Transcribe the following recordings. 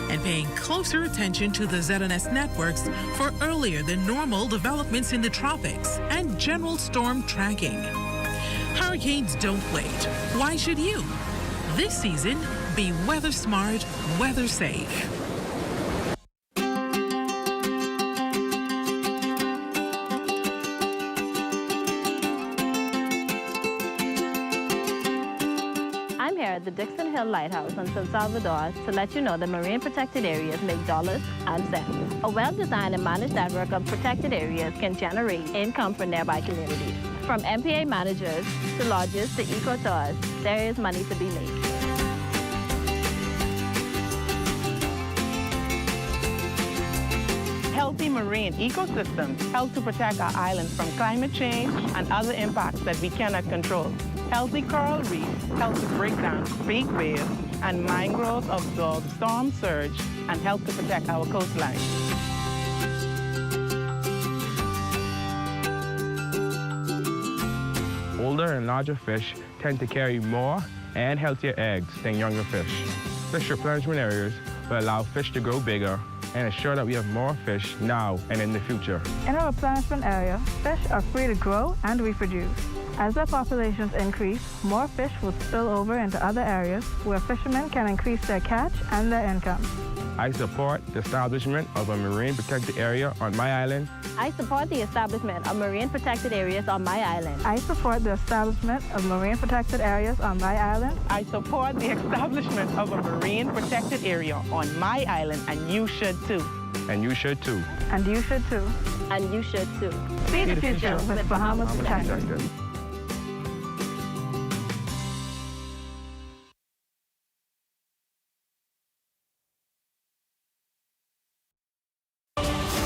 and paying closer attention to the ZNS networks for earlier than normal developments in the tropics and general storm tracking. Hurricanes don't wait. Why should you? This season, be weather smart, weather safe. I'm here at the Dixon Hill Lighthouse in San Salvador to let you know that marine protected areas make dollars and cents. A well-designed and managed network of protected areas can generate income for nearby communities. From MPA managers to lodges to eco-tours, there is money to be made. Healthy marine ecosystems help to protect our islands from climate change and other impacts that we cannot control. Healthy coral reefs help to break down fake waves, and mangroves absorb storm surge and help to protect our coastline. Older and larger fish tend to carry more and healthier eggs than younger fish. Fish replenishment areas will allow fish to grow bigger and ensure that we have more fish now and in the future. In a replenishment area, fish are free to grow and reproduce. As their populations increase, more fish will spill over into other areas where fishermen can increase their catch and their income. I support the establishment of a marine protected area on my island. I support the establishment of marine protected areas on my island. I support the establishment of marine protected areas on my island. I support the establishment of a marine protected area on my island, and you should too. And you should too. And you should too. And you should too. See the future with Bahamas Protected.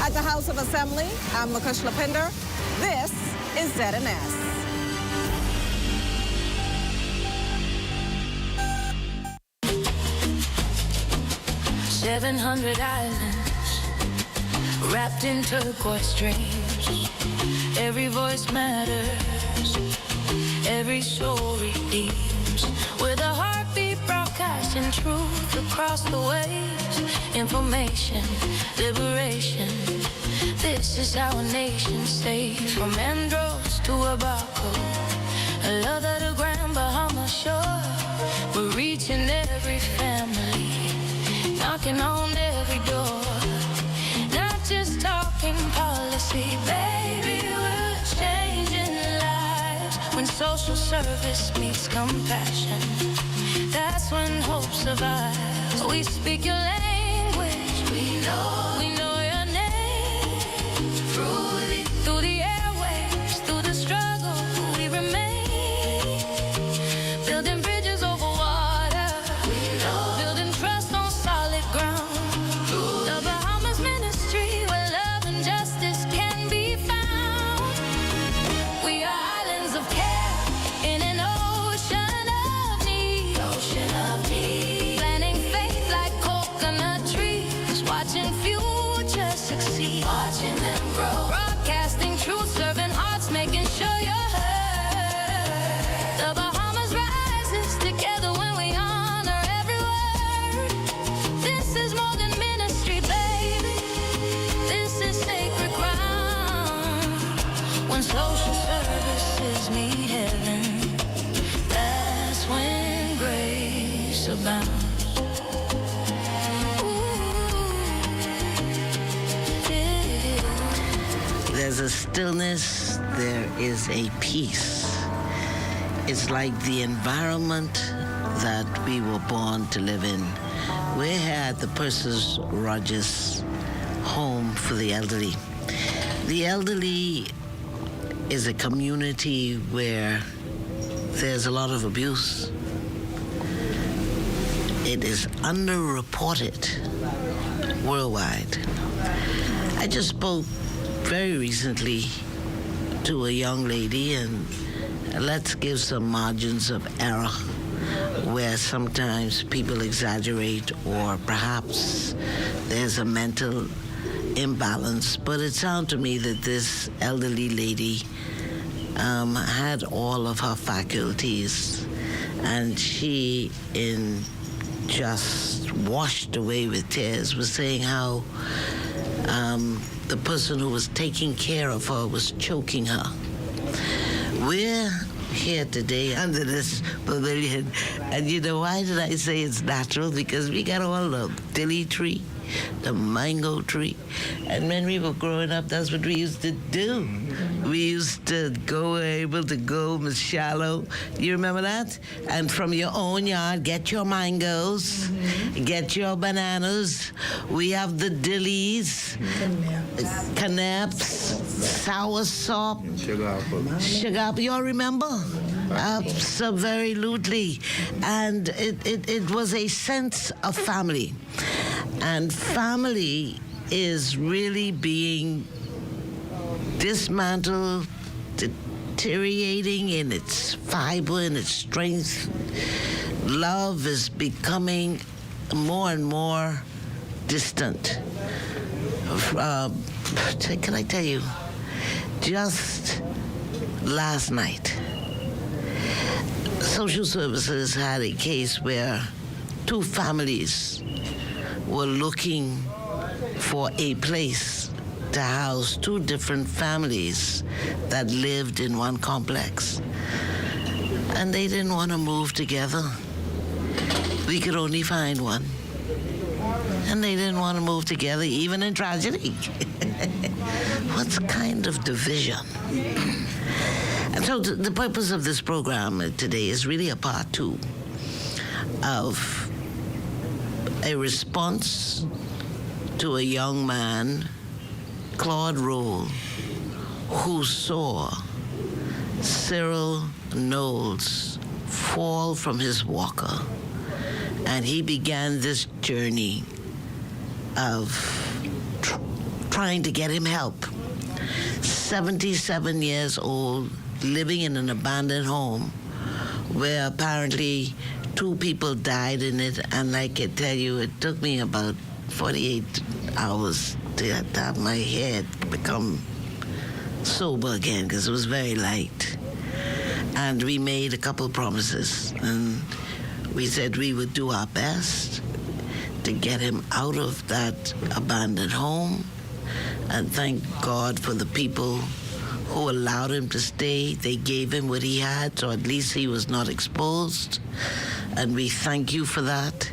At the House of Assembly, I'm Mukesh Lapinder. This is ZNS. "700 islands wrapped in turquoise dreams. Every voice matters, every soul redeems. With a heartbeat broadcasting truth across the waves. Information, liberation. This is our nation state. From Andros to Abaco, I love that the Grand Bahama shore. We're reaching every family, knocking on every door. Not just talking policy, baby, we're changing lives. When social service meets compassion, that's when hope survives. We speak your language, we know your name. Through the airwaves, through the struggle, we remain. Building bridges over water, building trust on solid ground. The Bahamas Ministry, where love and justice can be found. We are islands of care in an ocean of need. Planting faith like coconut trees, watching future succeed, watching them grow. Broadcasting truth, serving hearts, making sure you're heard. The Bahamas rises together when we honor every word. This is more than ministry, baby. This is sacred ground. When social services meet heaven, that's when grace abounds. There's a stillness, there is a peace. It's like the environment that we were born to live in. We're here at the Persis Rogers Home for the Elderly. The elderly is a community where there's a lot of abuse. It is underreported worldwide. I just spoke very recently to a young lady, and let's give some margins of error where sometimes people exaggerate or perhaps there's a mental imbalance. But it sounded to me that this elderly lady had all of her faculties, and she, in just washed away with tears, was saying how the person who was taking care of her was choking her. We're here today under this pavilion, and you know why did I say it's natural? Because we got all the dilly tree, the mango tree, and when we were growing up, that's what we used to do. We used to able to go Miss Shallow. You remember that? And from your own yard, get your mangoes, get your bananas. We have the dillies, canaps, soursop, sugar apple. You all remember? Absolutely. And it was a sense of family. And family is really being dismantled, deteriorating in its fiber, in its strength. Love is becoming more and more distant. Can I tell you, just last night, social services had a case where two families were looking for a place to house two different families that lived in one complex. And they didn't want to move together. We could only find one. And they didn't want to move together, even in tragedy. What kind of division? And so the purpose of this program today is really a part two of a response to a young man, Claude Roll, who saw Cyril Knowles fall from his walker, and he began this journey of trying to get him help. 77 years old, living in an abandoned home where apparently 2 people died in it, and I can tell you it took me about 48 hours to have my head become sober again, because it was very light. And we made a couple promises, and we said we would do our best to get him out of that abandoned home. And thank God for the people who allowed him to stay. They gave him what he had, so at least he was not exposed. And we thank you for that.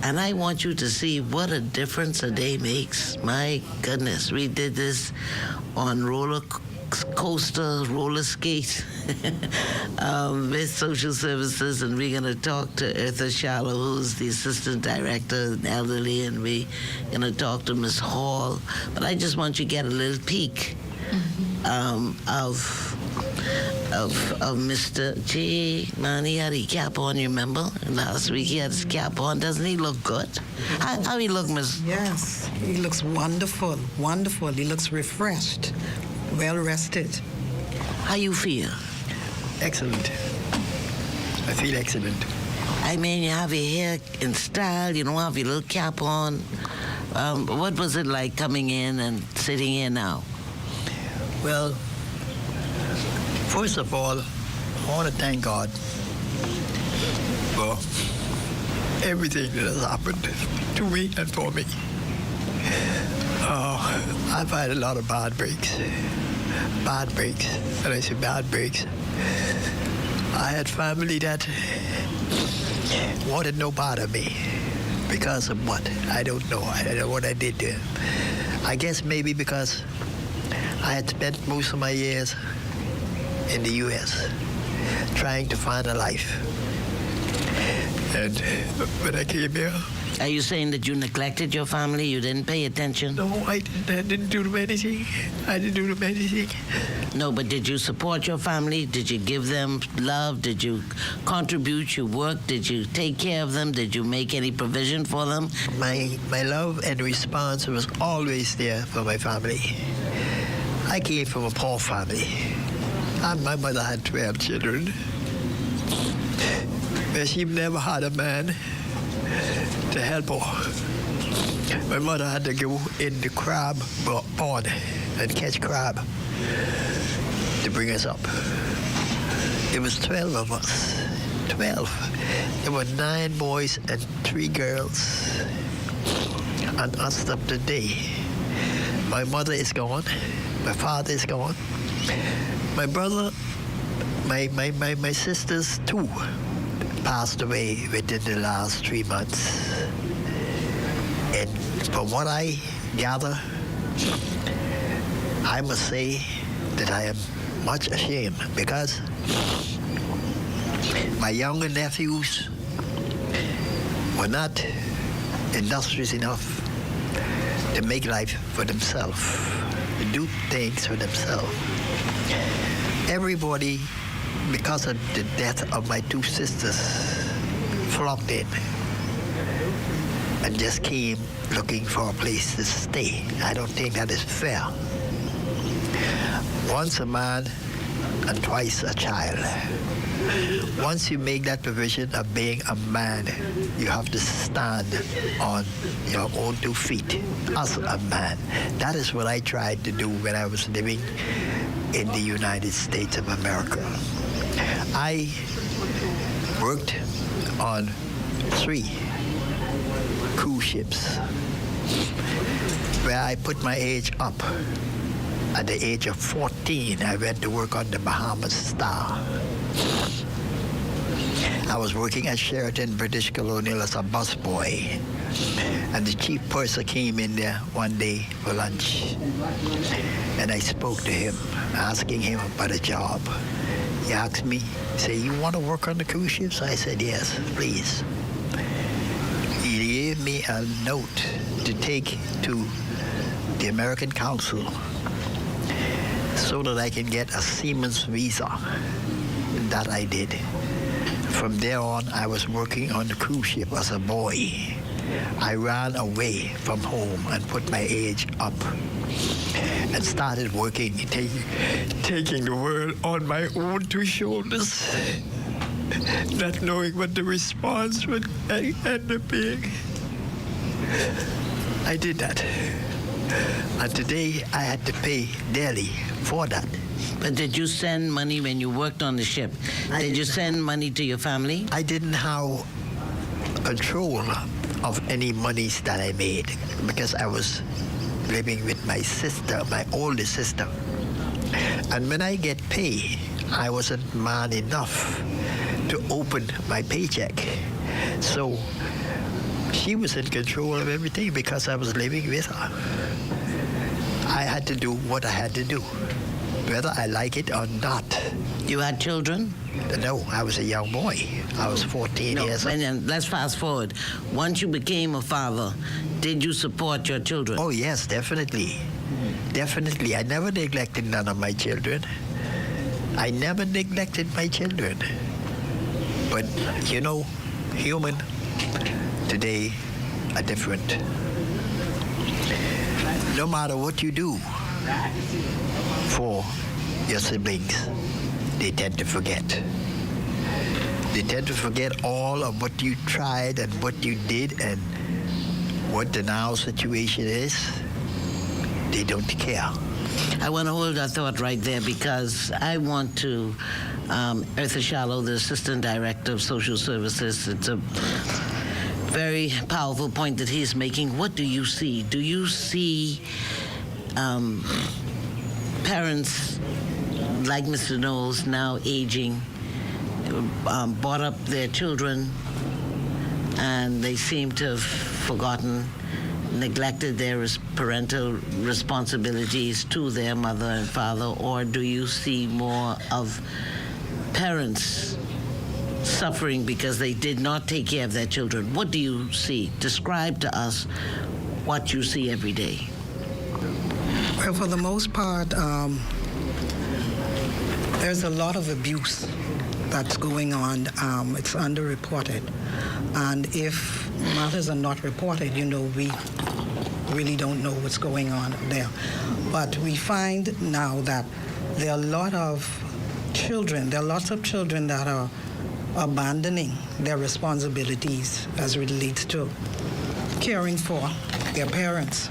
And I want you to see what a difference a day makes. My goodness, we did this on roller skate with social services, and we're going to talk to Eartha Shallow, who's the assistant director in elderly, and we're going to talk to Ms. Hall. But I just want you to get a little peek of Mr. G. Man, he had a cap on, you remember? Last week he had his cap on. Doesn't he look good? How he look, Miss? Yes, he looks wonderful, wonderful. He looks refreshed, well rested. How you feel? Excellent. I feel excellent. I mean, you have your hair in style, you don't have your little cap on. What was it like coming in and sitting here now? Well, first of all, I want to thank God for everything that has happened to me and for me. I've had a lot of bad breaks. And I say bad breaks. I had family that wanted no part of me. Because of what? I don't know. I don't know what I did to them. I guess maybe because I had spent most of my years in the U.S. trying to find a life. And when I came here... Are you saying that you neglected your family? You didn't pay attention? No, I didn't do them anything. I didn't do them anything. No, but did you support your family? Did you give them love? Did you contribute your work? Did you take care of them? Did you make any provision for them? My love and response was always there for my family. I came from a poor family. And my mother had 12 children. But she never had a man to help her. My mother had to go in the crab pond and catch crab to bring us up. There was 12 of us. 12. There were 9 boys and 3 girls. And as of today, my mother is gone, my father is gone, my brother, my sisters too passed away within the last 3 months. And from what I gather, I must say that I am much ashamed because my younger nephews were not industrious enough to make life for themselves, to do things for themselves. Everybody, because of the death of my 2 sisters, flocked in and just came looking for a place to stay. I don't think that is fair. Once a man and twice a child. Once you make that provision of being a man, you have to stand on your own 2 feet as a man. That is what I tried to do when I was living in the United States of America. I worked on 3 cruise ships where I put my age up. At the age of 14, I went to work on the Bahamas Star. I was working at Sheraton, British Colonial as a busboy. And the chief purser came in there one day for lunch. And I spoke to him, asking him about a job. He asked me, he said, "You want to work on the cruise ships?" I said, "Yes, please." He gave me a note to take to the American Council so that I can get a seaman's visa. That I did. From there on, I was working on the cruise ship as a boy. I ran away from home and put my age up and started working, taking the world on my own 2 shoulders, not knowing what the response would end up being. I did that. And today I had to pay dearly for that. But did you send money when you worked on the ship? Did you send money to your family? I didn't have control of any monies that I made because I was living with my sister, my older sister. And when I get paid, I wasn't man enough to open my paycheck. So she was in control of everything because I was living with her. I had to do what I had to do, whether I like it or not. You had children? No, I was a young boy. I was 14 years old. And then let's fast forward. Once you became a father, did you support your children? Oh, yes, definitely. Definitely. I never neglected none of my children. I never neglected my children. But, you know, human today are different. No matter what you do for your siblings, they tend to forget. They tend to forget all of what you tried and what you did and what the now situation is. They don't care. I want to hold that thought right there because I want to, Eartha Shallow, the Assistant Director of Social Services, it's a very powerful point that he's making. What do you see? Do you see parents like Mr. Knowles now aging, brought up their children, and they seem to have forgotten, neglected their parental responsibilities to their mother and father? Or do you see more of parents suffering because they did not take care of their children? What do you see? Describe to us what you see every day. Well, for the most part, there's a lot of abuse that's going on. It's underreported. And if matters are not reported, you know, we really don't know what's going on there. But we find now that there are a lot of children, there are lots of children that are abandoning their responsibilities as it relates to caring for their parents.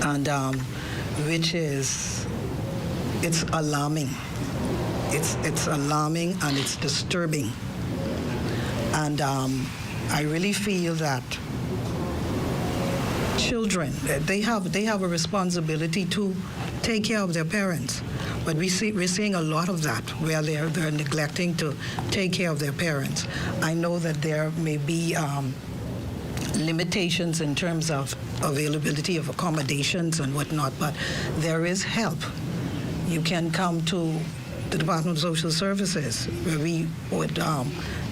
And which is, it's alarming. It's alarming and it's disturbing And I really feel that children, they have a responsibility to take care of their parents. But we're seeing a lot of that where they're neglecting to take care of their parents. I know that there may be limitations in terms of availability of accommodations and whatnot, but there is help. You can come to the Department of Social Services where we would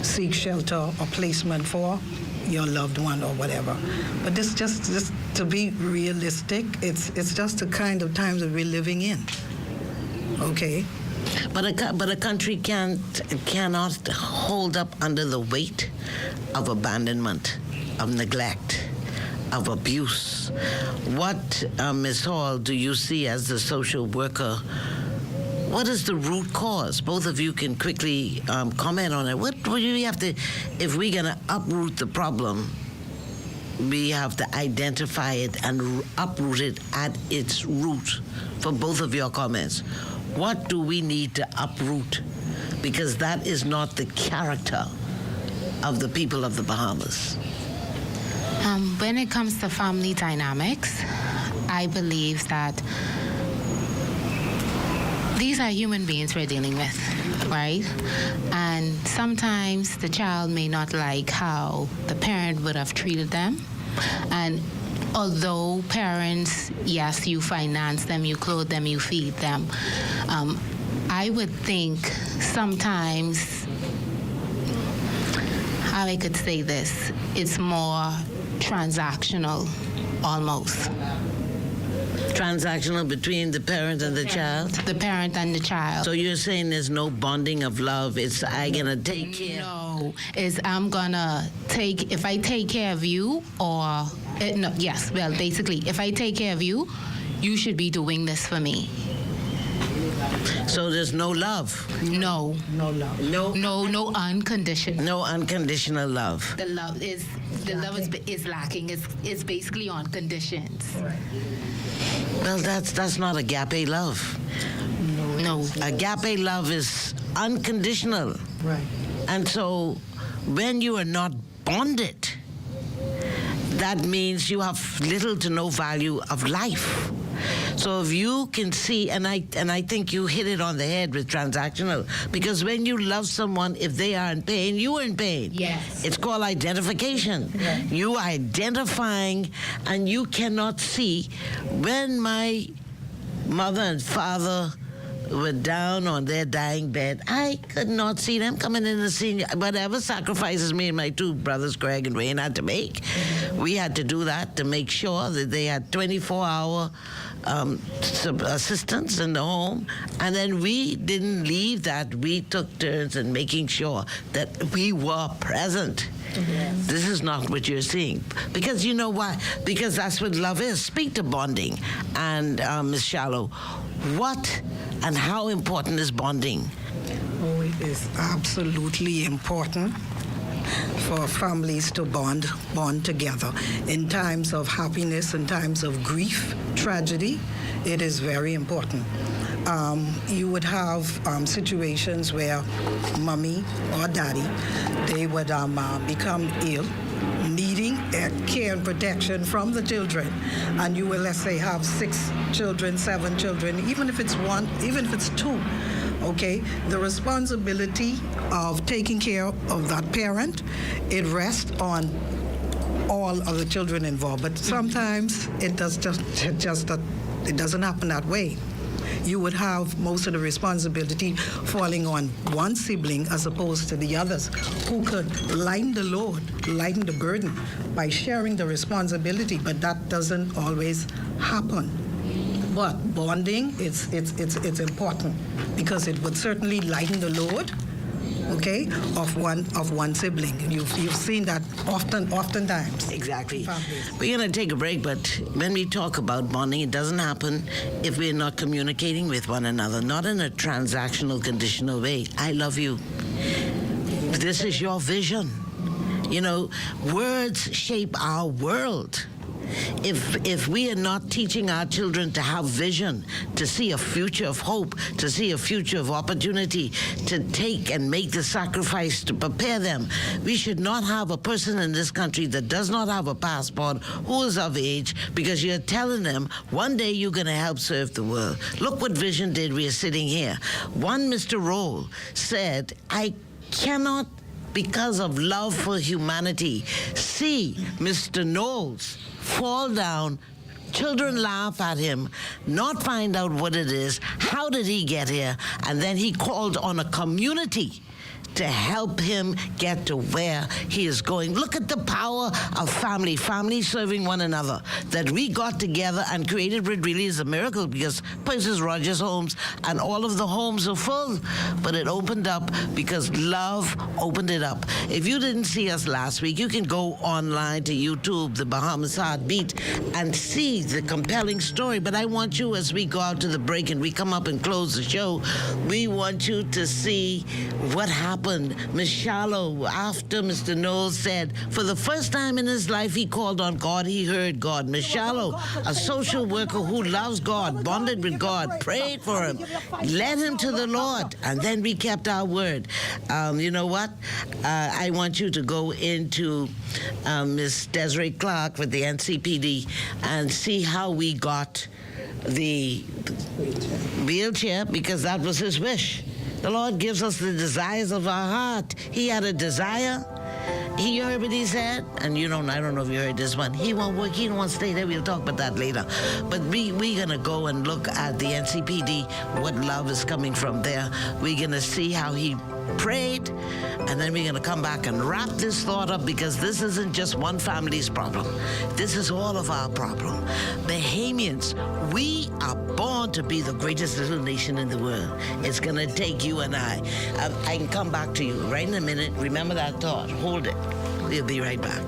seek shelter or placement for your loved one or whatever. But this just to be realistic, it's just the kind of times that we're living in. Okay. But a country cannot hold up under the weight of abandonment, of neglect, of abuse. What, Ms. Hall, do you see as the social worker? What is the root cause? Both of you can quickly comment on it. What do we have to, if we're going to uproot the problem, we have to identify it and uproot it at its root. For both of your comments, what do we need to uproot? Because that is not the character of the people of the Bahamas. When it comes to family dynamics, I believe that these are human beings we're dealing with, right? And sometimes the child may not like how the parent would have treated them. And although parents, yes, you finance them, you clothe them, you feed them, I would think sometimes, how I could say this, it's more transactional, almost. Transactional between the parent and the child? The parent and the child. So you're saying there's no bonding of love, it's I'm gonna take care? No, I'm gonna take, if I take care of you, or, no, yes, well, basically, if I take care of you, you should be doing this for me. So there's no love? No. No love. No unconditional. No unconditional love. The love is lacking. It's basically on conditions. Well, that's not agape love. No. Agape love is unconditional. Right. And so when you are not bonded, that means you have little to no value of life. So if you can see, and I think you hit it on the head with transactional, because when you love someone, if they are in pain, you are in pain. Yes. It's called identification. Right. You are identifying, and you cannot see. When my mother and father were down on their dying bed, I could not see them coming in and seeing whatever sacrifices me and my two brothers, Greg and Wayne, had to make. We had to do that to make sure that they had 24-hour assistance in the home. And then we didn't leave that. We took turns in making sure that we were present. Yes. This is not what you're seeing. Because you know why? Because that's what love is. Speak to bonding. And Ms. Shallow, what and how important is bonding? Oh, it is absolutely important for families to bond together. In times of happiness, in times of grief, tragedy, it is very important. You would have situations where mommy or daddy, they would become ill, needing care and protection from the children. And you will, let's say, have 6 children, 7 children, even if it's 1, even if it's 2. Okay, the responsibility of taking care of that parent, it rests on all of the children involved. But sometimes it doesn't happen that way. You would have most of the responsibility falling on one sibling as opposed to the others, who could lighten the load, lighten the burden by sharing the responsibility. But that doesn't always happen. But bonding, it's important because it would certainly lighten the load, okay, of one sibling. You've seen that oftentimes. Exactly. We're going to take a break, but when we talk about bonding, it doesn't happen if we're not communicating with one another, not in a transactional, conditional way. I love you. This is your vision. You know, words shape our world. If we are not teaching our children to have vision, to see a future of hope, to see a future of opportunity, to take and make the sacrifice to prepare them, we should not have a person in this country that does not have a passport who is of age, because you're telling them one day you're going to help serve the world. Look what Vision did. We are sitting here. One Mr. Roll said, I cannot, because of love for humanity, see Mr. Knowles fall down, children laugh at him, not find out what it is, how did he get here, and then he called on a community to help him get to where he is going. Look at the power of family serving one another. That we got together and created what really is a miracle, because Princess Rogers Homes and all of the homes are full. But it opened up because love opened it up. If you didn't see us last week, you can go online to YouTube, The Bahamas Heartbeat, and see the compelling story. But I want you, as we go out to the break and we come up and close the show, we want you to see what happened. Ms. Shallow, after Mr. Knowles said, for the first time in his life, he called on God, he heard God. Ms. Shallow, a social worker who loves God, bonded with God, prayed for him, led him to the Lord, and then we kept our word. You know what? I want you to go into Ms. Desiree Clark with the NCPD and see how we got the wheelchair, because that was his wish. The Lord gives us the desires of our heart. He had a desire. He heard what he said, and I don't know if you heard this one. He won't work. He don't want to stay there. We'll talk about that later. But we're going to go and look at the NCPD, what love is coming from there. We're going to see how he prayed, and then we're going to come back and wrap this thought up, because this isn't just one family's problem. This is all of our problem. Bahamians, we are born to be the greatest little nation in the world. It's going to take you and I. I can come back to you right in a minute. Remember that thought. Hold it. We'll be right back.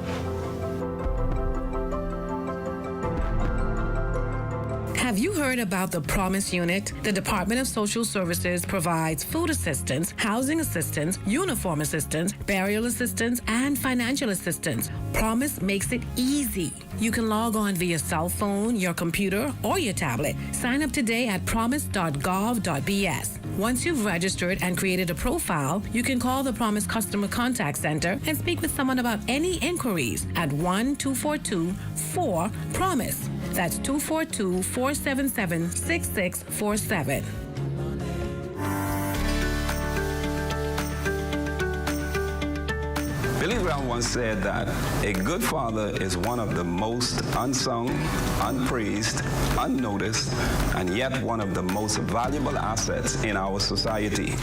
Have you heard about the Promise Unit? The Department of Social Services provides food assistance, housing assistance, uniform assistance, burial assistance, and financial assistance. Promise makes it easy. You can log on via cell phone, your computer, or your tablet. Sign up today at promise.gov.bs. Once you've registered and created a profile, you can call the Promise Customer Contact Center and speak with someone about any inquiries at 1-242-4-PROMISE. That's 242-477-6647. Billy Graham once said that a good father is one of the most unsung, unpraised, unnoticed, and yet one of the most valuable assets in our society.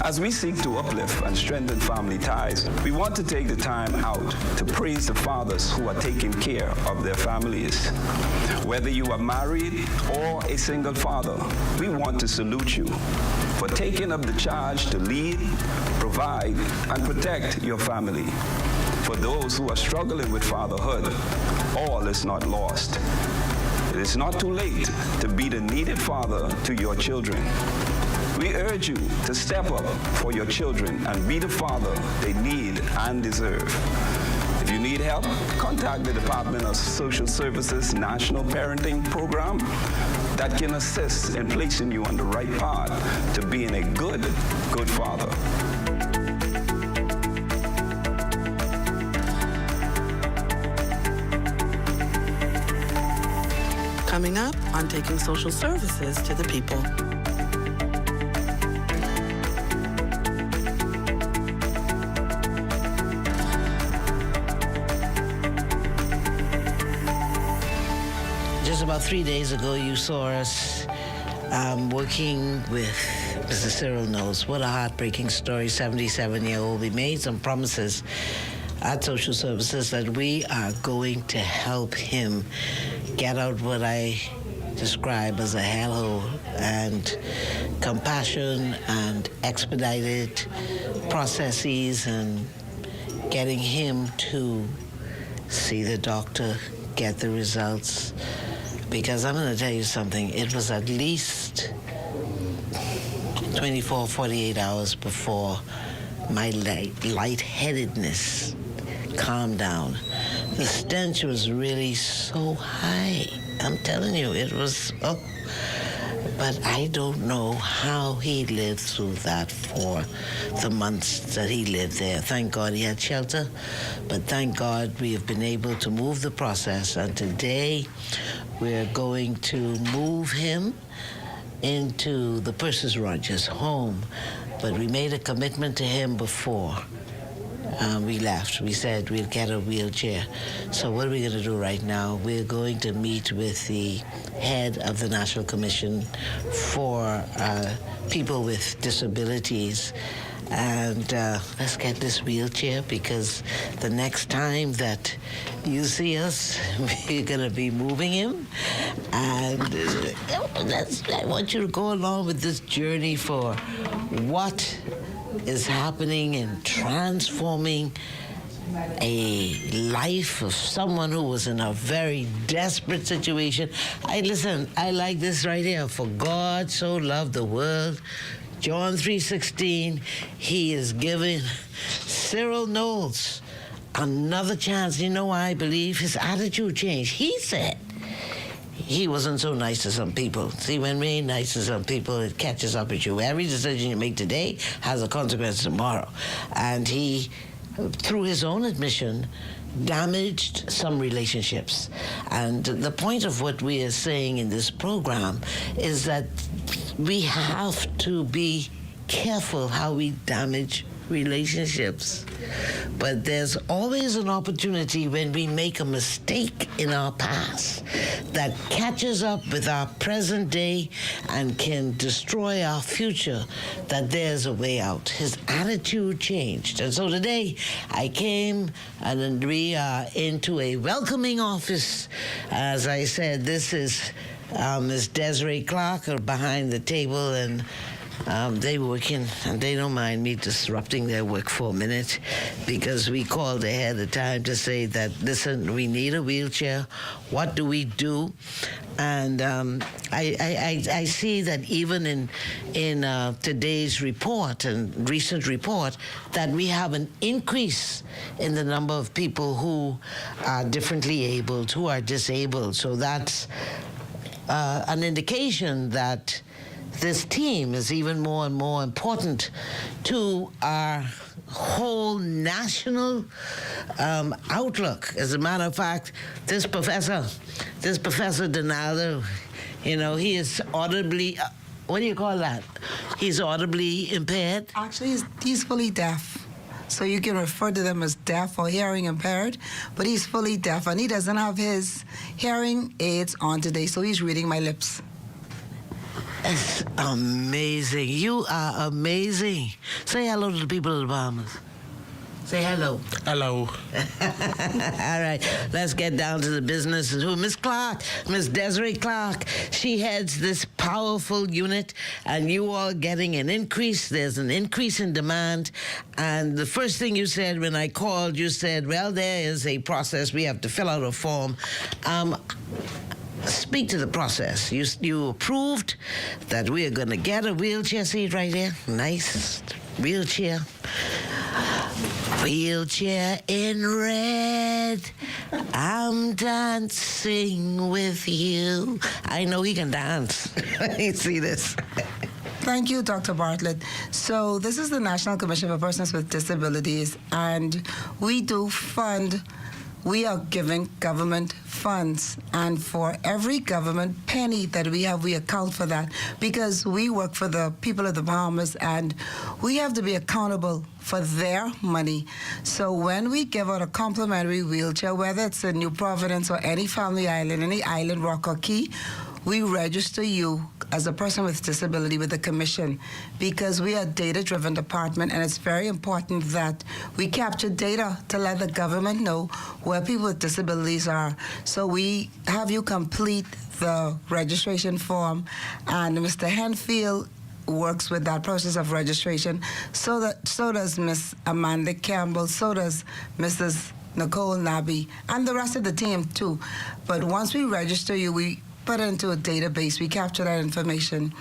As we seek to uplift and strengthen family ties, we want to take the time out to praise the fathers who are taking care of their families. Whether you are married or a single father, we want to salute you for taking up the charge to lead, provide, and protect your family. For those who are struggling with fatherhood, all is not lost. It is not too late to be the needed father to your children. We urge you to step up for your children and be the father they need and deserve. If you need help, contact the Department of Social Services National Parenting Program that can assist in placing you on the right path to being a good father. Coming up on Taking Social Services to the People. Just about 3 days ago, you saw us working with Mr. Cyril Knowles. What a heartbreaking story, 77-year-old. We made some promises at Social Services that we are going to help him get out what I describe as a hellhole, and compassion and expedited processes and getting him to see the doctor, get the results. Because I'm going to tell you something, it was at least 24, 48 hours before my lightheadedness calmed down. The stench was really so high. I'm telling you, it was, but I don't know how he lived through that for the months that he lived there. Thank God he had shelter, but thank God we have been able to move the process, and today we're going to move him into the Persis Rogers home. But we made a commitment to him before we left. We said we'd get a wheelchair. So what are we going to do right now? We're going to meet with the head of the National Commission for People with Disabilities, and let's get this wheelchair, because the next time that you see us, we're going to be moving him. And I want you to go along with this journey for what is happening and transforming a life of someone who was in a very desperate situation. I like this right here. For God so loved the world, John 3:16, he is giving Cyril Knowles another chance. You know why I believe? His attitude changed. He said he wasn't so nice to some people. See, when we're nice to some people, it catches up with you. Every decision you make today has a consequence tomorrow. And he, through his own admission, damaged some relationships. And the point of what we are saying in this program is that we have to be careful how we damage relationships. But there's always an opportunity when we make a mistake in our past that catches up with our present day and can destroy our future, that there's a way out. His attitude changed. And so today I came and we are into a welcoming office. As I said, this is Ms. Desiree Clark behind the table, and they working, and they don't mind me disrupting their work for a minute, because we called ahead of time to say that, listen, we need a wheelchair. What do we do? And I see that even in today's report and recent report, that we have an increase in the number of people who are differently abled, who are disabled. So that's an indication that this team is even more and more important to our whole national outlook. As a matter of fact, this Professor Donaldo, he is audibly, what do you call that? He's audibly impaired? Actually, he's fully deaf. So you can refer to them as deaf or hearing impaired, but he's fully deaf, and he doesn't have his hearing aids on today, so he's reading my lips. It's amazing. You are amazing. Say hello to the people of the Bahamas. Say hello. Hello. All right, let's get down to the business. Miss Clark, Miss Desiree Clark, she heads this powerful unit, and you are getting an increase. There's an increase in demand. And the first thing you said when I called, you said, well, there is a process. We have to fill out a form. Speak to the process. You approved that we are going to get a wheelchair seat right here. Nice wheelchair. Wheelchair in red, I'm dancing with you. I know he can dance. You see this? Thank you, Dr. Bartlett. So this is the National Commission for Persons with Disabilities, and we are giving government funds, and for every government penny that we have, we account for that, because we work for the people of the Bahamas, and we have to be accountable for their money. So when we give out a complimentary wheelchair, whether it's in New Providence or any family island, any island, rock or key, we register you as a person with disability with the Commission, because we are a data-driven department, and it's very important that we capture data to let the government know where people with disabilities are. So we have you complete the registration form, and Mr. Henfield works with that process of registration. So does Miss Amanda Campbell, so does Mrs. Nicole Nabi, and the rest of the team too. But once we register you, we put it into a database, we capture that information.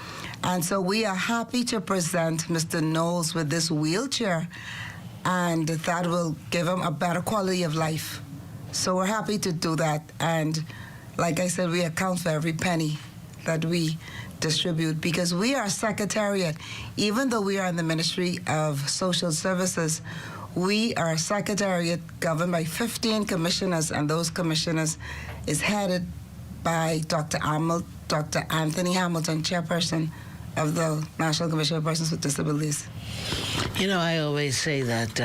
And so we are happy to present Mr. Knowles with this wheelchair, and that will give him a better quality of life. So we're happy to do that. And like I said, we account for every penny that we distribute because we are a secretariat. Even though we are in the Ministry of Social Services, we are a secretariat governed by 15 commissioners, and those commissioners is headed by Dr. Anthony Hamilton, chairperson of the National Commission for Persons with Disabilities. You know, I always say that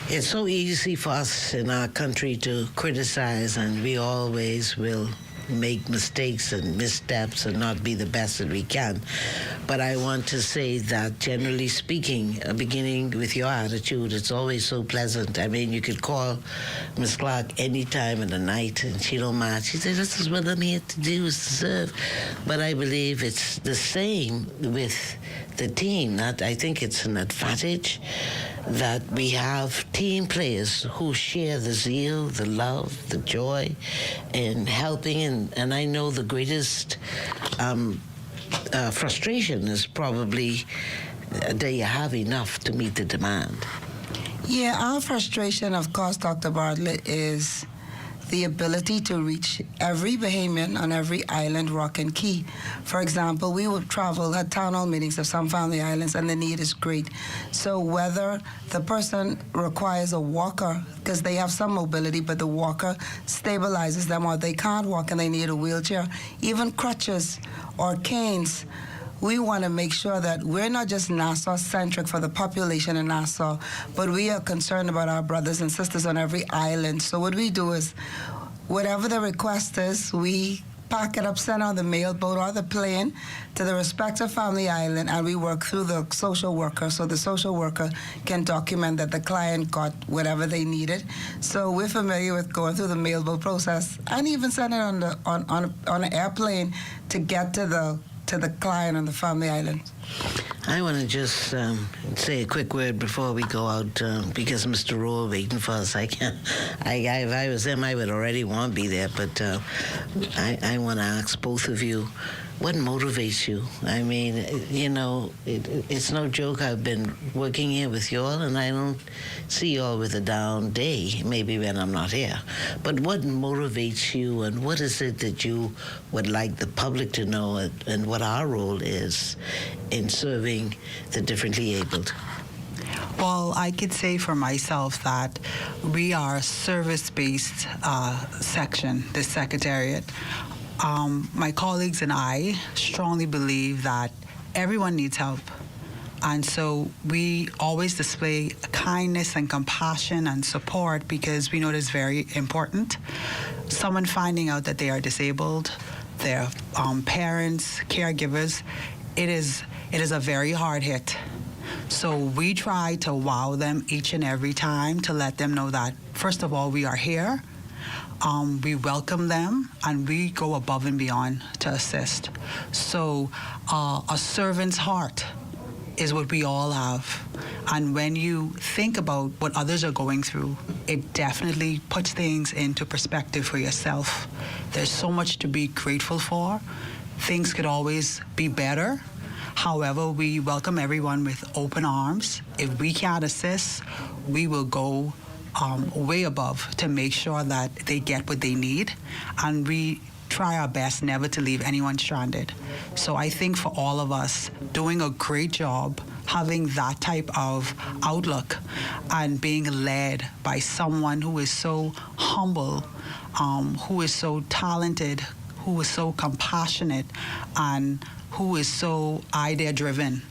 it's so easy for us in our country to criticize, and we always will make mistakes and missteps and not be the best that we can. But I want to say that generally speaking, beginning with your attitude, it's always so pleasant. I mean, you could call Ms. Clark any time of the night and she don't mind. She says, this is what I'm here to do, is to serve. But I believe it's the same with the team. I think it's an advantage that we have team players who share the zeal, the love, the joy in helping. And I know the greatest frustration is probably that you have enough to meet the demand. Yeah, our frustration, of course, Dr. Bartlett, is the ability to reach every Bahamian on every island, rock, and key. For example, we would travel at town hall meetings of some family islands, and the need is great. So whether the person requires a walker, because they have some mobility, but the walker stabilizes them, or they can't walk and they need a wheelchair, even crutches or canes, we want to make sure that we're not just Nassau-centric for the population in Nassau, but we are concerned about our brothers and sisters on every island. So what we do is, whatever the request is, we pack it up, send on the mailboat or the plane to the respective family island, and we work through the social worker, so the social worker can document that the client got whatever they needed. So we're familiar with going through the mailboat process and even sending it on an airplane to get to the client on the family island. I want to just say a quick word before we go out because Mr. Rowe waiting for us. If I was him, I would already want to be there, but I want to ask both of you, what motivates you? I mean, you know, it's no joke. I've been working here with you all, and I don't see you all with a down day, maybe when I'm not here. But what motivates you, and what is it that you would like the public to know, and what our role is in serving the differently abled? Well, I could say for myself that we are a service-based section, the Secretariat. My colleagues and I strongly believe that everyone needs help. And so we always display kindness and compassion and support because we know it's very important. Someone finding out that they are disabled, their parents, caregivers, it is a very hard hit. So we try to wow them each and every time to let them know that, first of all, we are here. We welcome them, and we go above and beyond to assist. So a servant's heart is what we all have. And when you think about what others are going through, it definitely puts things into perspective for yourself. There's so much to be grateful for. Things could always be better. However, we welcome everyone with open arms. If we can't assist, we will go way above to make sure that they get what they need, and we try our best never to leave anyone stranded. So I think for all of us, doing a great job, having that type of outlook and being led by someone who is so humble, who is so talented, who is so compassionate, and who is so idea-driven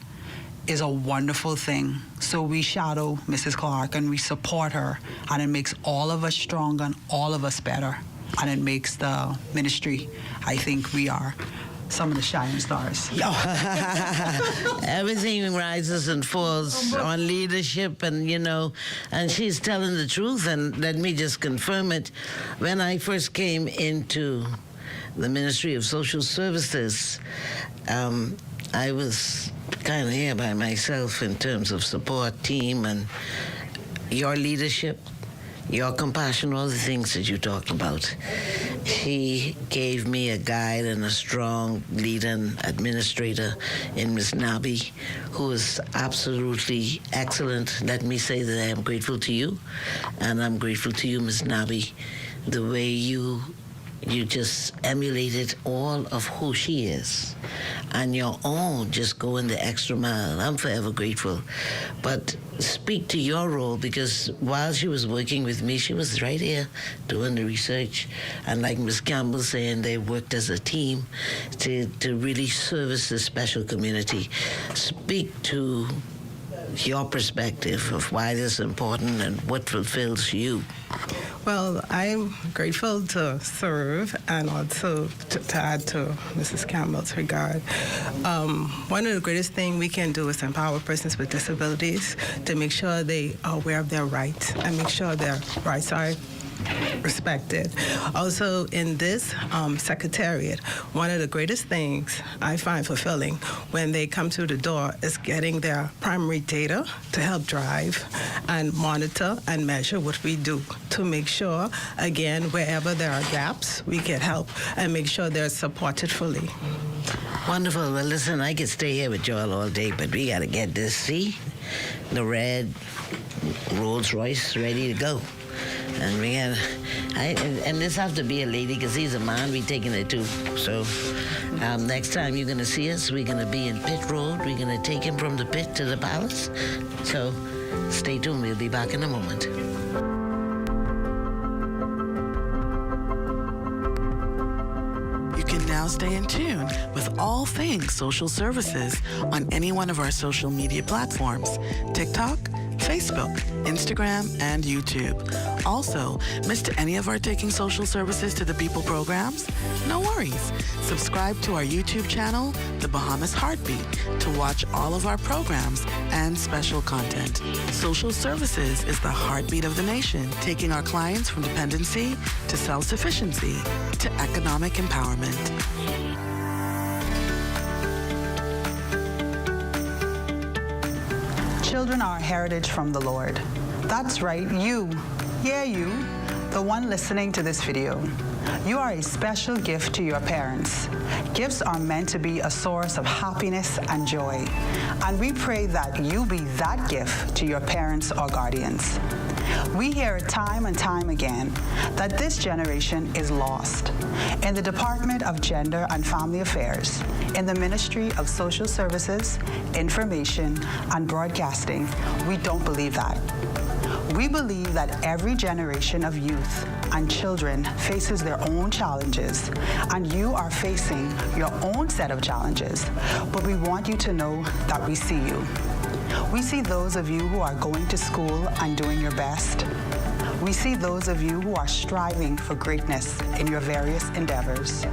is a wonderful thing. So we shadow Mrs. Clark and we support her, and it makes all of us stronger and all of us better. And it makes the ministry, I think we are some of the shining stars. Everything rises and falls on leadership, and, you know, and she's telling the truth, and let me just confirm it. When I first came into the Ministry of Social Services, I was kind of here by myself in terms of support team and your leadership, your compassion, all the things that you talked about. He gave me a guide and a strong leader and administrator in Ms. Nabi, who is absolutely excellent. Let me say that I am grateful to you, and I'm grateful to you, Ms. Nabi, the way you just emulated all of who she is, and your own just going the extra mile. I'm forever grateful. But speak to your role, because while she was working with me, she was right here doing the research. And like Ms. Campbell saying, they worked as a team to really service the special community. Speak to your perspective of why this is important and what fulfills you. Well, I'm grateful to serve and also to add to Mrs. Campbell's regard. One of the greatest things we can do is empower persons with disabilities to make sure they are aware of their rights and make sure their rights are respected. Also, in this secretariat, one of the greatest things I find fulfilling when they come through the door is getting their primary data to help drive and monitor and measure what we do to make sure, again, wherever there are gaps, we get help and make sure they're supported fully. Wonderful. Well, listen, I could stay here with y'all all day, but we got to get this, see? The red Rolls Royce ready to go. And we got, and this have to be a lady, because he's a man, we taking it too. So next time you're gonna see us, we're gonna be in Pit Road. We're gonna take him from the pit to the palace. So stay tuned, we'll be back in a moment. You can now stay in tune with all things social services on any one of our social media platforms: TikTok, Facebook, Instagram, and YouTube. Also, missed any of our Taking Social Services to the People programs? No worries. Subscribe to our YouTube channel, The Bahamas Heartbeat, to watch all of our programs and special content. Social Services is the heartbeat of the nation, taking our clients from dependency to self-sufficiency to economic empowerment. Children are a heritage from the Lord. That's right, you, the one listening to this video. You are a special gift to your parents. Gifts are meant to be a source of happiness and joy. And we pray that you be that gift to your parents or guardians. We hear time and time again that this generation is lost. In the Department of Gender and Family Affairs, in the Ministry of Social Services, Information, and Broadcasting, we don't believe that. We believe that every generation of youth and children faces their own challenges, and you are facing your own set of challenges, but we want you to know that we see you. We see those of you who are going to school and doing your best. We see those of you who are striving for greatness in your various endeavors.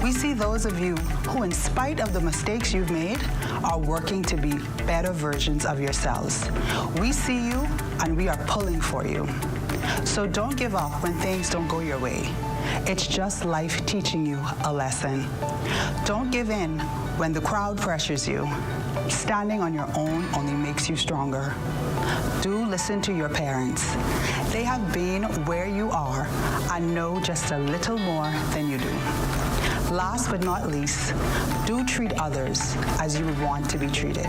We see those of you who, in spite of the mistakes you've made, are working to be better versions of yourselves. We see you and we are pulling for you. So don't give up when things don't go your way. It's just life teaching you a lesson. Don't give in when the crowd pressures you. Standing on your own only makes you stronger. Do listen to your parents. They have been where you are and know just a little more than you do. Last but not least, do treat others as you would want to be treated.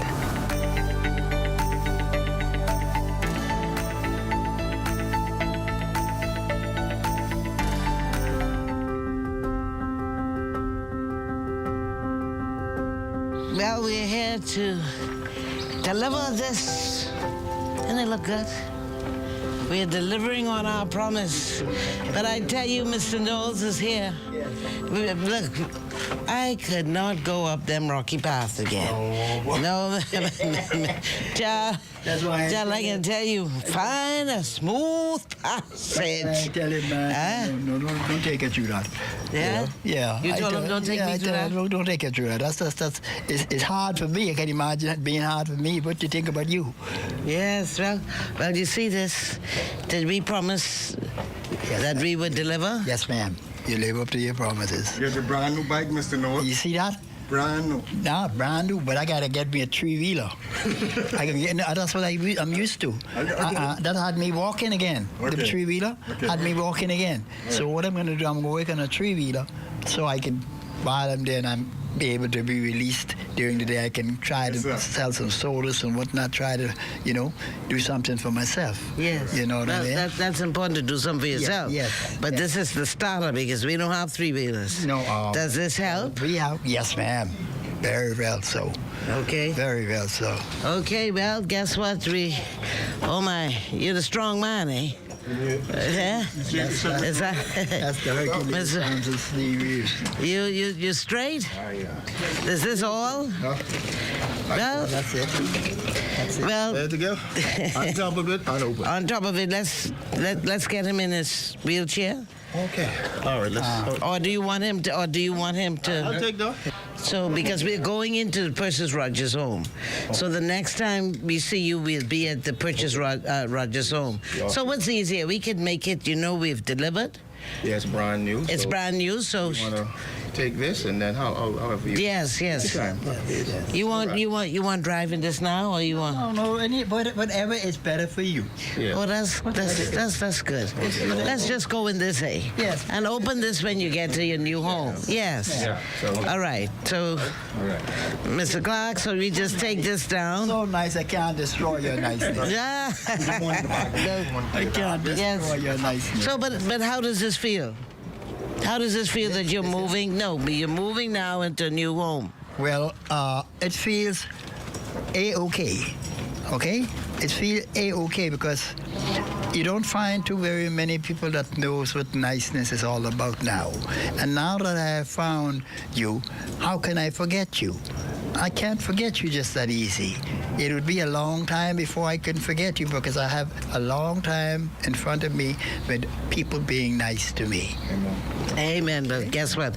Well, we're here to deliver this. Doesn't it look good? We're delivering on our promise. But I tell you, Mr. Knowles is here. Look, I could not go up them rocky paths again. No, child, I can tell you, find a smooth passage. I tell him, no, don't take it through that. Yeah? Yeah. You told him don't take me through that? Don't take it through that. It's hard for me. I can imagine it being hard for me. What do you think about you? Yes, well, you see this. Did we promise that we would deliver? Yes, ma'am. You live up to your promises. Here's a brand new bike, Mr. Knowles. You see that? Brand new. Nah, brand new, but I gotta get me a three-wheeler. I can get, that's what I'm used to. That had me walking again. Okay. The three-wheeler had me walking again. So what I'm gonna do, I'm gonna work on a three-wheeler so I can, while I'm there and I'm be able to be released during the day, I can try to sell some sodas and whatnot, try to, do something for myself. Yes. You know what I mean? That's important to do something for yourself. Yes. But this is the starter because we don't have three-wheelers. No. Does this help? We have, yes, ma'am. Very well so. Okay. Very well so. Okay, well, guess what? Oh my, you're the strong man, eh? Yeah? That's the Hercules times of 3 years. You straight? Is this all? No. Well, that's it. Well, there to go. On top of it, unopened. On top of it, let's get him in his wheelchair. Okay. All right. Let's. Or do you want him to? I'll take that. So, because we're going into the Purchase Rogers home. So the next time we see you, we'll be at the Purchase Rogers home. So what's easier? We can make it, we've delivered. Yeah, it's brand new. It's brand new, so... You want to take this and then however you... Yes. You want driving this now, or you want... No, whatever is better for you. Yeah. Well, that's good. Let's just go in this, eh? Yes. And open this when you get to your new home. Yes. Yeah. All right. So, Mr. Clark, so we just take this down. So nice, I can't destroy your niceness. Yeah. I can't destroy your niceness. So, but how does this feel? How does this feel that you're moving? No, but you're moving now into a new home. Well, it feels A-okay, okay? It feels A-okay because you don't find too very many people that knows what niceness is all about now. And now that I have found you, how can I forget you? I can't forget you just that easy. It would be a long time before I can forget you because I have a long time in front of me with people being nice to me. Amen. But guess what?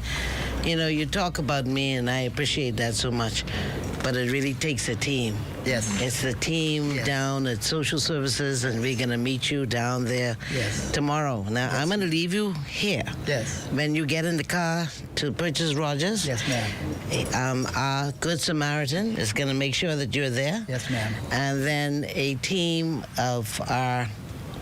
You talk about me, and I appreciate that so much. But it really takes a team. Yes. It's the team down at Social Services, and we're going to meet you down there tomorrow. Now, I'm going to leave you here. Yes. When you get in the car to Purchase Rogers, yes, ma'am. Our Good Samaritan is going to make sure that you're there. Yes, ma'am. And then a team of our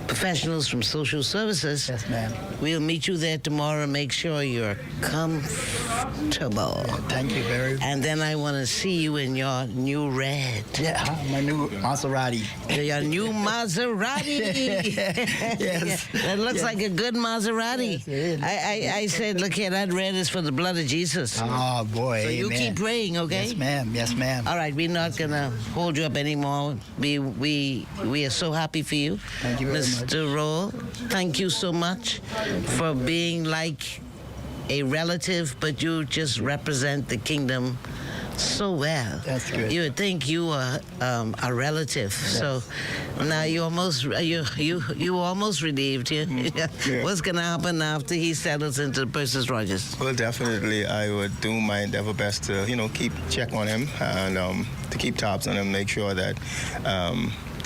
professionals from Social Services. Yes, ma'am. We'll meet you there tomorrow and make sure you're comfortable. Thank you very much. And then I want to see you in your new red. Yeah, my new Maserati. Your new Maserati. Yes. That looks like a good Maserati. Yes, I said, look here, that red is for the blood of Jesus. Oh, boy. So you keep praying, okay? Yes, ma'am. Yes, ma'am. All right, we're not going to hold you up anymore. We are so happy for you. Thank you very much. Mr. Roll, thank you so much for being like a relative, but you just represent the kingdom so well. That's good. You would think you are a relative. Yes. So now you almost relieved. What's going to happen after he settles into Purchase Rogers? Well, definitely, I would do my endeavor best to keep check on him and to keep tabs on him, make sure that.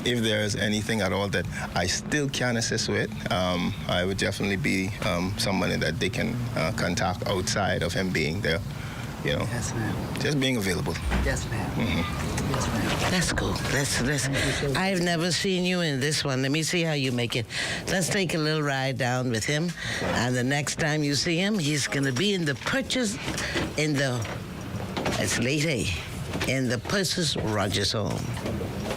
If there's anything at all that I still can assist with, I would definitely be somebody that they can contact outside of him being there. Yes, ma'am. Just being available. Yes, ma'am. Mm-hmm. Yes, ma'am. That's cool. I've never seen you in this one. Let me see how you make it. Let's take a little ride down with him. And the next time you see him, he's going to be in the Purchase, it's late, eh? In the Purchase Rogers home.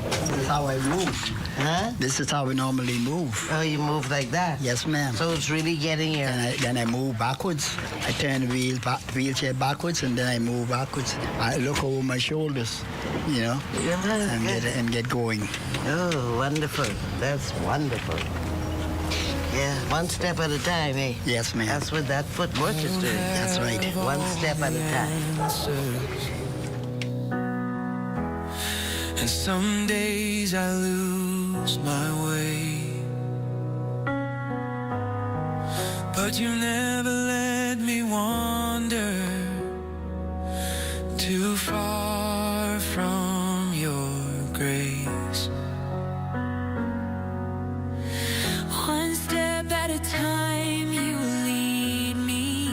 This is how I move. Huh? This is how we normally move. Oh, you move like that? Yes, ma'am. So it's really getting your... Then I move backwards. I turn the wheelchair backwards, and then I move backwards. I look over my shoulders, and get going. Oh, wonderful. That's wonderful. Yeah, one step at a time, eh? Yes, ma'am. That's what that footwork is doing. That's right. One step at a time. And some days I lose my way, but you never let me wander too far from your grace. One step at a time you lead me.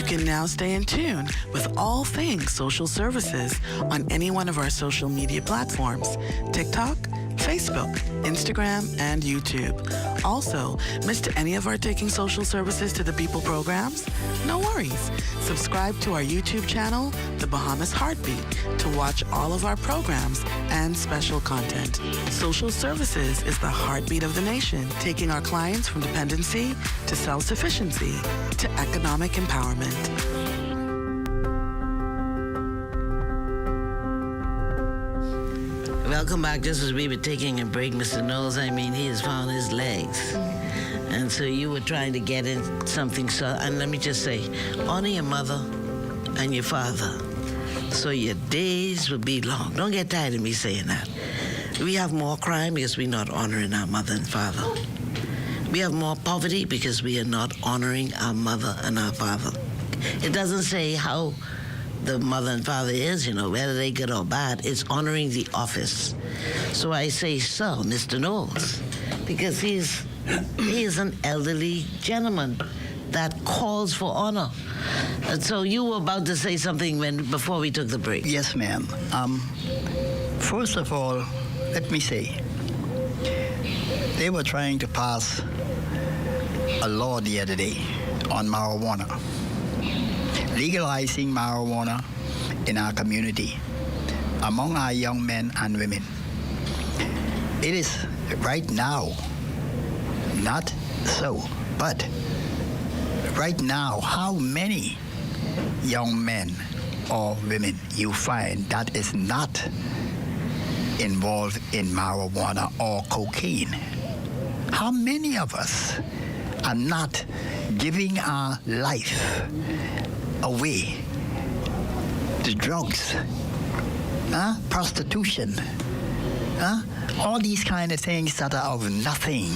You can now stay in tune with all things social services on any one of our social media platforms, TikTok, Facebook, Instagram, and YouTube. Also, missed any of our Taking Social Services to the People programs? No worries. Subscribe to our YouTube channel, The Bahamas Heartbeat, to watch all of our programs and special content. Social Services is the heartbeat of the nation, taking our clients from dependency to self-sufficiency to economic empowerment. Welcome back. Just as we were taking a break, Mr. Knowles, he has found his legs. And so you were trying to get in something. So, and let me just say, honor your mother and your father so your days will be long. Don't get tired of me saying that. We have more crime because we're not honoring our mother and father. We have more poverty because we are not honoring our mother and our father. It doesn't say how the mother and father is, whether they good or bad. It's honoring the office. So I say, so, Mr. Knowles, because he is an elderly gentleman that calls for honor. And so you were about to say something before we took the break. Yes, ma'am. First of all, let me say, they were trying to pass a law the other day on marijuana, legalizing marijuana in our community among our young men and women. It is right now, not so, but right now, how many young men or women you find that is not involved in marijuana or cocaine? How many of us are not giving our life away to drugs, prostitution, all these kind of things that are of nothing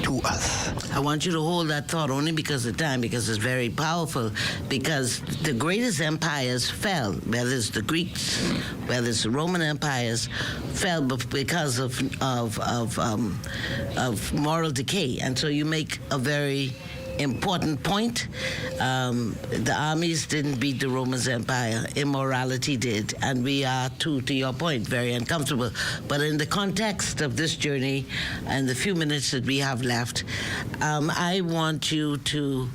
to us? I want you to hold that thought only because of time, because it's very powerful, because the greatest empires fell, whether it's the Greeks, whether it's the Roman empires, fell because of moral decay. And so you make a very important point. The armies didn't beat the Roman Empire. Immorality did. And we are, to your point, very uncomfortable. But in the context of this journey and the few minutes that we have left, I want you to,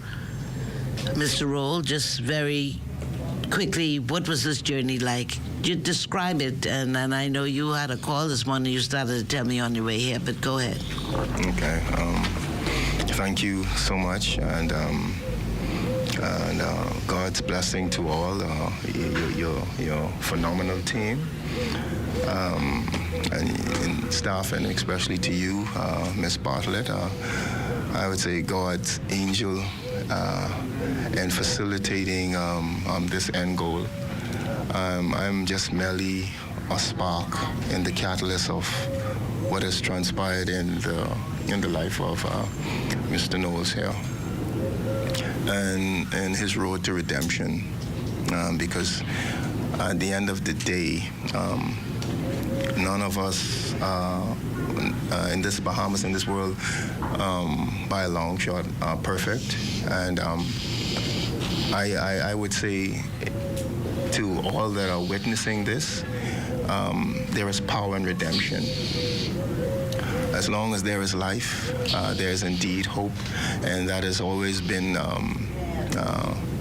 Mr. Roll, just very quickly, what was this journey like? You describe it, and I know you had a call this morning. You started to tell me on your way here, but go ahead. Okay. Thank you so much, and God's blessing to all your phenomenal team, and staff, and especially to you, Miss Bartlett. I would say God's angel in facilitating this end goal. I'm just merely a spark in the catalyst of what has transpired in the life of Mr. Knowles here, and his road to redemption, because at the end of the day, none of us in this Bahamas, in this world, by a long shot, are perfect. And I would say to all that are witnessing this, there is power in redemption. As long as there is life, there is indeed hope, and that has always been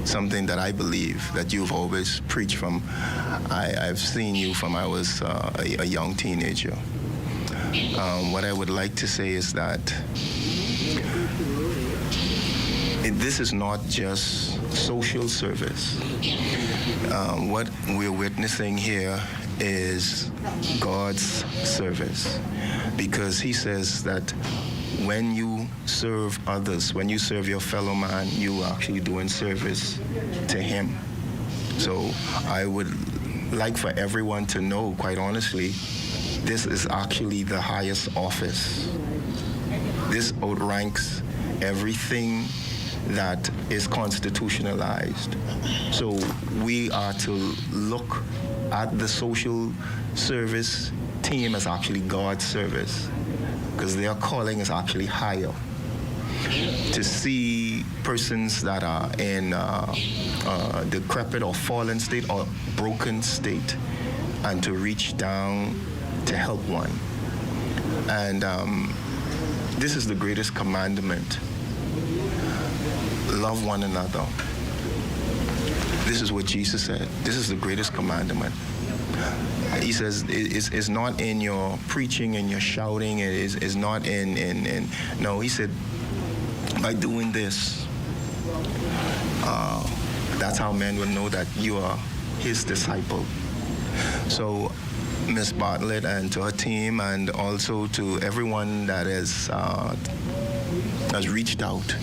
something that I believe that you've always preached from. I've seen you from I was a young teenager. What I would like to say is that this is not just social service. What we're witnessing here is God's service, because he says that when you serve others, when you serve your fellow man, you are actually doing service to him. So I would like for everyone to know, quite honestly, this is actually the highest office. This outranks everything that is constitutionalized. So we are to look at the social service team as actually God's service, because their calling is actually higher. To see persons that are in decrepit or fallen state or broken state, and to reach down to help one. And this is the greatest commandment. Love one another. This is what Jesus said. This is the greatest commandment. He says it's not in your preaching and your shouting. It's not in no. He said, by doing this, that's how men will know that you are his disciple. So, Ms. Bartlett and to her team, and also to everyone that has reached out.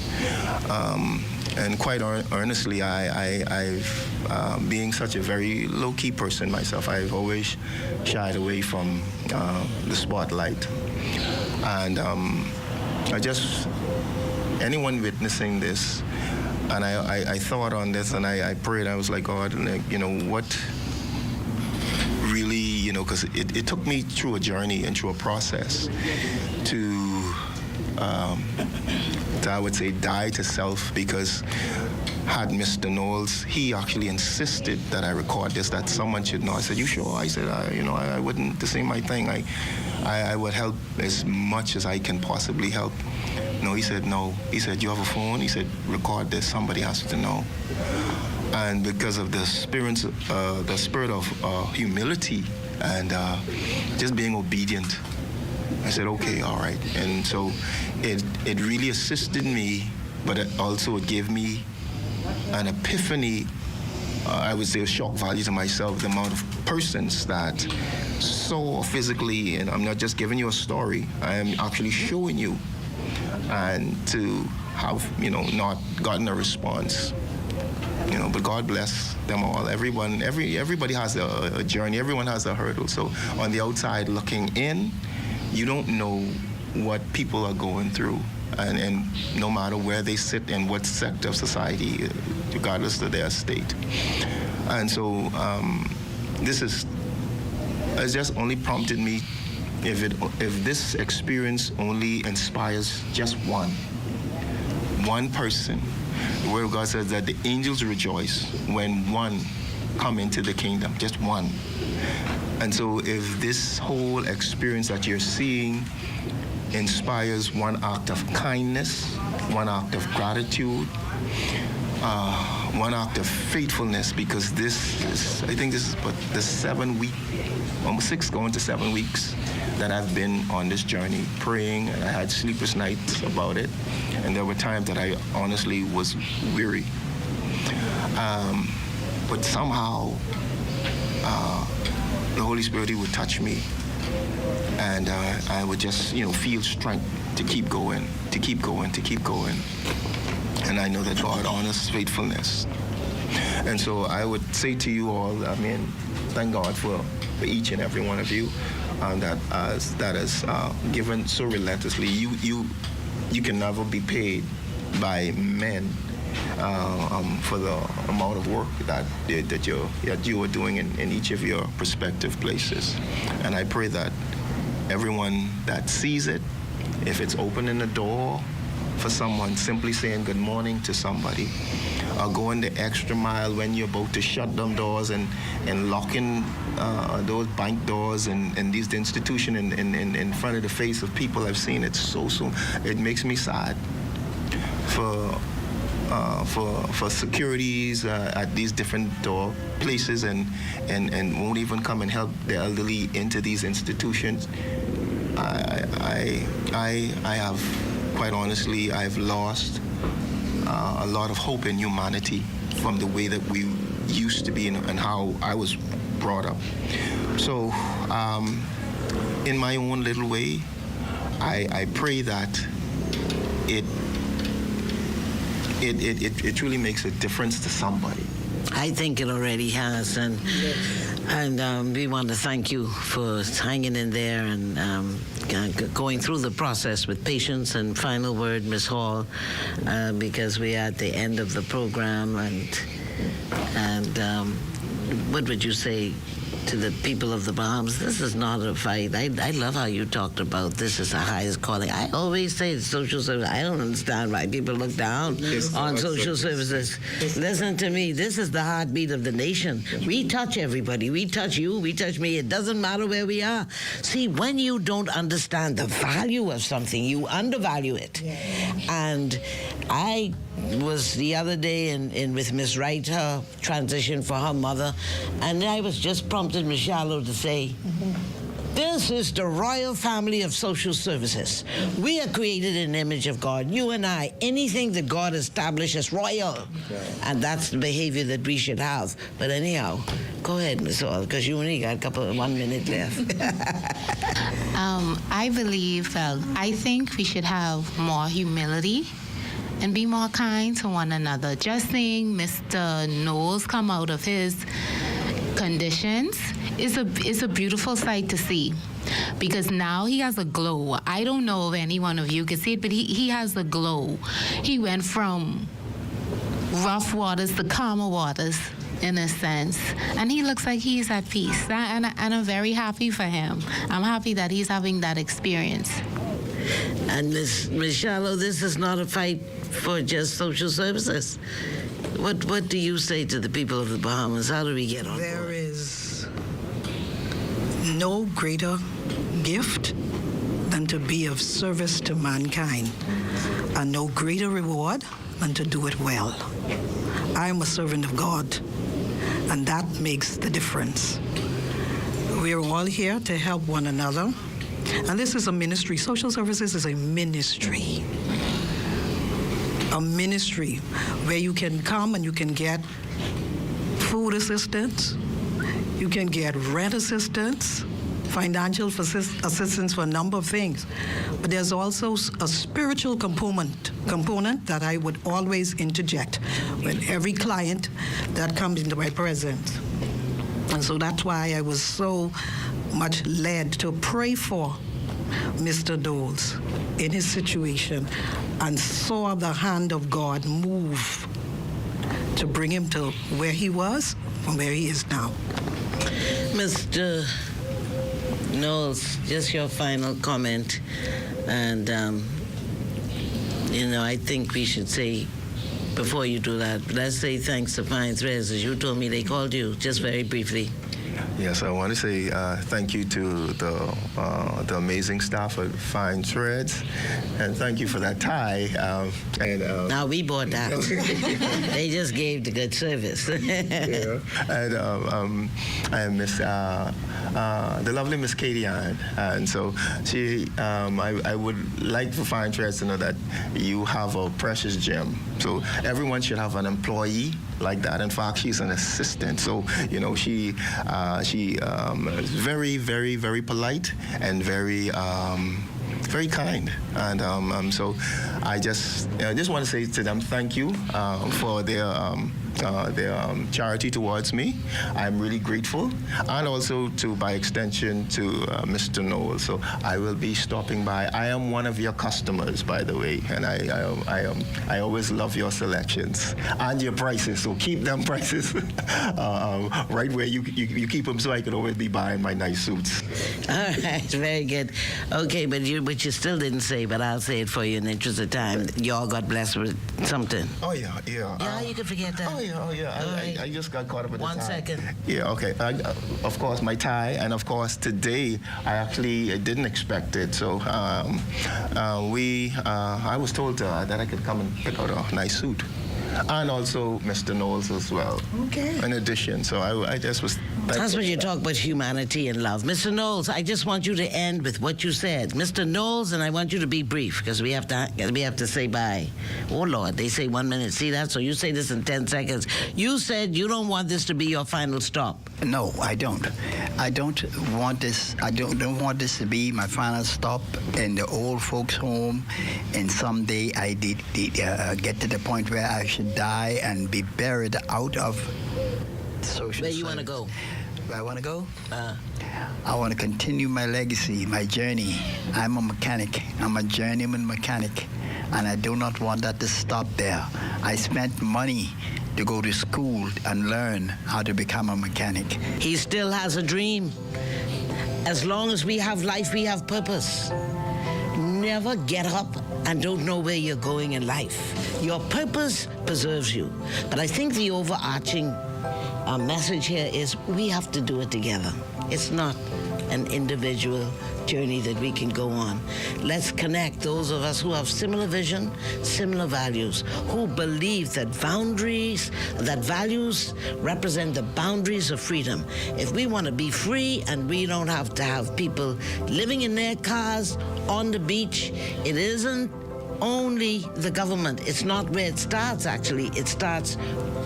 And quite earnestly, I've being such a very low-key person myself, I've always shied away from the spotlight. And anyone witnessing this, and I thought on this, and I prayed. I was like, God, what really, because it took me through a journey and through a process to I would say die to self, because had Mr. Knowles, he actually insisted that I record this, that someone should know. I said, you sure? I said, I wouldn't, this ain't my thing. I would help as much as I can possibly help. No, he said, no. He said, you have a phone? He said, record this, somebody has to know. And because of the spirit of humility and just being obedient, I said, okay, all right. And so it really assisted me, but it also gave me an epiphany, I would say a shock value to myself, the amount of persons that saw physically, and I'm not just giving you a story, I am actually showing you, and to have, not gotten a response. But God bless them all. Everybody has a journey, everyone has a hurdle. So on the outside looking in, you don't know what people are going through, and no matter where they sit in what sector of society, regardless of their state. And so this has just only prompted me, if this experience only inspires just one person, the Word of God says that the angels rejoice when one come into the kingdom, just one. And so if this whole experience that you're seeing inspires one act of kindness, one act of gratitude, one act of faithfulness, because I think this is but the 7 week, almost 6 going to 7 weeks that I've been on this journey praying, and I had sleepless nights about it, and there were times that I honestly was weary. But somehow the Holy Spirit would touch me, and I would just, feel strength to keep going. And I know that God honors faithfulness. And so I would say to you all, thank God for each and every one of you that has given so relentlessly. You can never be paid by men for the amount of work that you are doing in each of your respective places. And I pray that everyone that sees it, if it's opening the door for someone, simply saying good morning to somebody, or going the extra mile when you're about to shut them doors and locking those bank doors and these institutions in front of the face of people. I've seen it so it makes me sad for securities at these different door places and won't even come and help the elderly into these institutions. I have, quite honestly, I've lost a lot of hope in humanity from the way that we used to be and how I was brought up. So in my own little way, I pray that it truly makes a difference to somebody. I think it already has, and we want to thank you for hanging in there and going through the process with patience. And final word, Ms. Hall, because we're at the end of the program, and what would you say to the people of the Bahamas, this is not a fight. I love how you talked about this is the highest calling. I always say social service. I don't understand why people look down on social services. Listen to me. This is the heartbeat of the nation. We touch everybody. We touch you. We touch me. It doesn't matter where we are. See, when you don't understand the value of something, you undervalue it. And I was the other day in with Miss Wright, her transition for her mother, and I was just prompted Miss Shallow to say, this is the royal family of social services. We are created in the image of God. You and I, anything that God established is royal. And that's the behavior that we should have. But anyhow, go ahead, Miss Hall, because you only got 1 minute left. I think we should have more humility and be more kind to one another. Just seeing Mr. Knowles come out of his conditions is a beautiful sight to see, because now he has a glow. I don't know if any one of you can see it, but he has a glow. He went from rough waters to calmer waters, in a sense, and he looks like he's at peace, and I'm very happy for him. I'm happy that he's having that experience. And Miss Shallow, this is not a fight for just social services. What do you say to the people of the Bahamas? How do we get on board? There is no greater gift than to be of service to mankind, and no greater reward than to do it well. I am a servant of God, and that makes the difference. We are all here to help one another, and this is a ministry. Social services is a ministry. A ministry where you can come and you can get food assistance, you can get rent assistance, financial assistance for a number of things. But there's also a spiritual component that I would always interject with every client that comes into my presence. And so that's why I was so much led to pray for Mr. Knowles in his situation, and saw the hand of God move to bring him to where he was and where he is now. Mr. Knowles, just your final comment. And, I think we should say, before you do that, let's say thanks to Fine Threads, as you told me they called you, just very briefly. Yes, I want to say thank you to the amazing staff at Fine Threads, and thank you for that tie. Now we bought that. They just gave the good service. Yeah. And Miss the lovely Miss Katie Ann, and so she, I would like for Fine Threads to know that you have a precious gem. So everyone should have an employee like that. In fact, she's an assistant. So she is very, very, very polite and very very kind. And so I just want to say to them thank you for their charity towards me. I'm really grateful, and also by extension to Mr. Knowles. So I will be stopping by. I am one of your customers, by the way, and I always love your selections and your prices. So keep them prices right where you keep them, so I can always be buying my nice suits. All right, very good. Okay, but you still didn't say, but I'll say it for you in the interest of time. Y'all got blessed with something. Oh yeah. Yeah, you can forget that. Oh yeah. I just got caught up in the tie. 1 second. Yeah, okay. Of course, my tie, and of course, today, I actually didn't expect it. So I was told that I could come and pick out a nice suit. And also Mr. Knowles as well. Okay. In addition, so I just was... That's when you talk about humanity and love. Mr. Knowles, I just want you to end with what you said. Mr. Knowles, and I want you to be brief, because we have to say bye. Oh, Lord, they say 1 minute. See that? So you say this in 10 seconds. You said you don't want this to be your final stop. No, I don't. I don't want this. I don't want this to be my final stop in the old folks' home. And someday I did get to the point where I should die and be buried out of social. Where you want to go? Where I want to go? I want to continue my legacy, my journey. I'm a mechanic. I'm a journeyman mechanic, and I do not want that to stop there. I spent money to go to school and learn how to become a mechanic. He still has a dream. As long as we have life, we have purpose. Never get up and don't know where you're going in life. Your purpose preserves you. But I think the overarching message here is we have to do it together. It's not an individual journey that we can go on. Let's connect those of us who have similar vision, similar values, who believe that values represent the boundaries of freedom. If we want to be free and we don't have to have people living in their cars on the beach, it isn't only the government. It's not where it starts, actually. It starts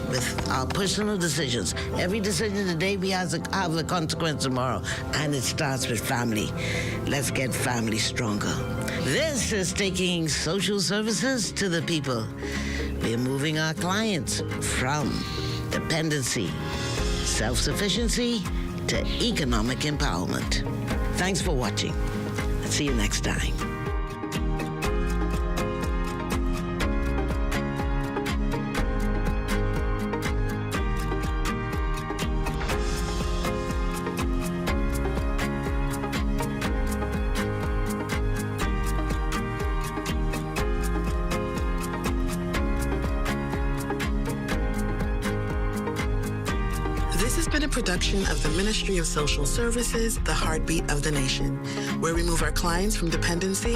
with our personal decisions. Every decision today we have a consequence tomorrow, and it starts with family. Let's get family stronger. This is taking social services to the people. We're moving our clients from dependency, self-sufficiency, to economic empowerment. Thanks for watching. I'll see you next time. This has been a production of the Ministry of Social Services, the Heartbeat of the Nation, where we move our clients from dependency